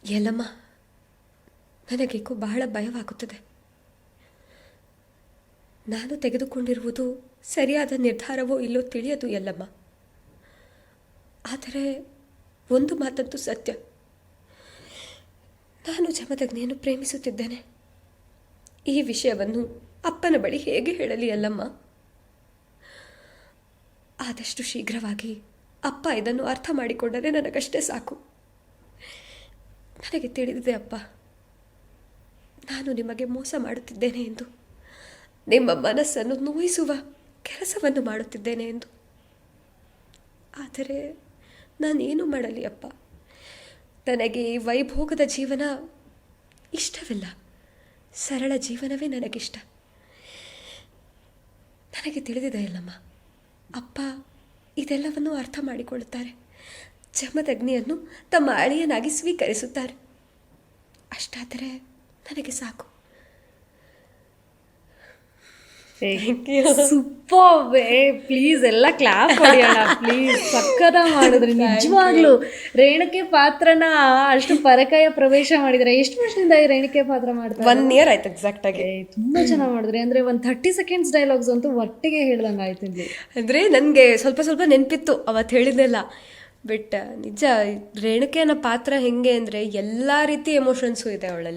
ಎಲ್ಲಮ್ಮ, ನನಗೇಕೋ ಬಹಳ ಭಯವಾಗುತ್ತದೆ. ನಾನು ತೆಗೆದುಕೊಂಡಿರುವುದು ಸರಿಯಾದ ನಿರ್ಧಾರವೋ ಇಲ್ಲೋ ತಿಳಿಯದು ಎಲ್ಲಮ್ಮ. ಆದರೆ ಒಂದು ಮಾತಂತೂ ಸತ್ಯ, ನಾನು ಜಮದಗ್ನಿಯನ್ನು ಪ್ರೇಮಿಸುತ್ತಿದ್ದೇನೆ. ಈ ವಿಷಯವನ್ನು ಅಪ್ಪನ ಬಳಿ ಹೇಗೆ ಹೇಳಲಿ ಎಲ್ಲಮ್ಮ? ಆದಷ್ಟು ಶೀಘ್ರವಾಗಿ ಅಪ್ಪ ಇದನ್ನು ಅರ್ಥ ಮಾಡಿಕೊಂಡರೆ ನನಗಷ್ಟೇ ಸಾಕು. ನನಗೆ ತಿಳಿದಿದೆ ಅಪ್ಪ, ನಾನು ನಿಮಗೆ ಮೋಸ ಮಾಡುತ್ತಿದ್ದೇನೆ ಎಂದು, ನಿಮ್ಮ ಮನಸ್ಸನ್ನು ನೋಯಿಸುವ ಕೆಲಸವನ್ನು ಮಾಡುತ್ತಿದ್ದೇನೆ ಎಂದು. ಆದರೆ ನಾನೇನು ಮಾಡಲಿ ಅಪ್ಪ? ನನಗೆ ಈ ವೈಭೋಗದ ಜೀವನ ಇಷ್ಟವಿಲ್ಲ. ಸರಳ ಜೀವನವೇ ನನಗಿಷ್ಟ. ನನಗೆ ತಿಳಿದಿದೆ ಅಲ್ಲಮ್ಮ, ಅಪ್ಪ ಇದೆಲ್ಲವನ್ನು ಅರ್ಥ ಮಾಡಿಕೊಳ್ಳುತ್ತಾರೆ. ಜಮದಗ್ನಿಯನ್ನು ತಮ್ಮ ಅಳಿಯನಾಗಿ ಸ್ವೀಕರಿಸುತ್ತಾರೆ. ಅಷ್ಟಾದರೆ ನನಗೆ ಸಾಕು. ಸೂಪರ್. ಪ್ಲೀಸ್ ಎಲ್ಲ ಕ್ಲಾಪ್ ಹೊಡೆಯೋಣ ಪ್ಲೀಸ್. ಸಕ್ಕದ ಮಾಡಿದ್ರಿ ನಿಜವಾಗ್ಲು. ರೇಣುಕೆ ಪಾತ್ರನ ಅಷ್ಟು ಪರಕಾಯ ಪ್ರವೇಶ ಮಾಡಿದ್ರೆ. ಎಷ್ಟು ವರ್ಷದಿಂದ ಈ ರೇಣುಕೆ ಪಾತ್ರ ಮಾಡ್ತಾರೆ? 1 year ಆಯ್ತು ಎಕ್ಸಾಕ್ಟ್ ಆಗಿ. ತುಂಬಾ ಚೆನ್ನಾಗಿ ಮಾಡಿದ್ರಿ. ಅಂದ್ರೆ ಒಂದು 30 seconds ಡೈಲಾಗ್ಸ್ ಅಂತೂ ಒಟ್ಟಿಗೆ ಹೇಳ್ದಂಗೆ ಆಯ್ತಿದ್ವಿ. ಅಂದರೆ ನನಗೆ ಸ್ವಲ್ಪ ನೆನಪಿತ್ತು ಅವತ್ತು ಹೇಳಿದ್ದೆಲ್ಲ. ಬಟ್ ನಿಜ ರೇಣುಕೆ ಅನ್ನೋ ಪಾತ್ರ ಹೆಂಗೆ ಅಂದರೆ ಎಲ್ಲ ರೀತಿ ಎಮೋಷನ್ಸು ಇದೆ ಅವಳಲ್ಲಿ.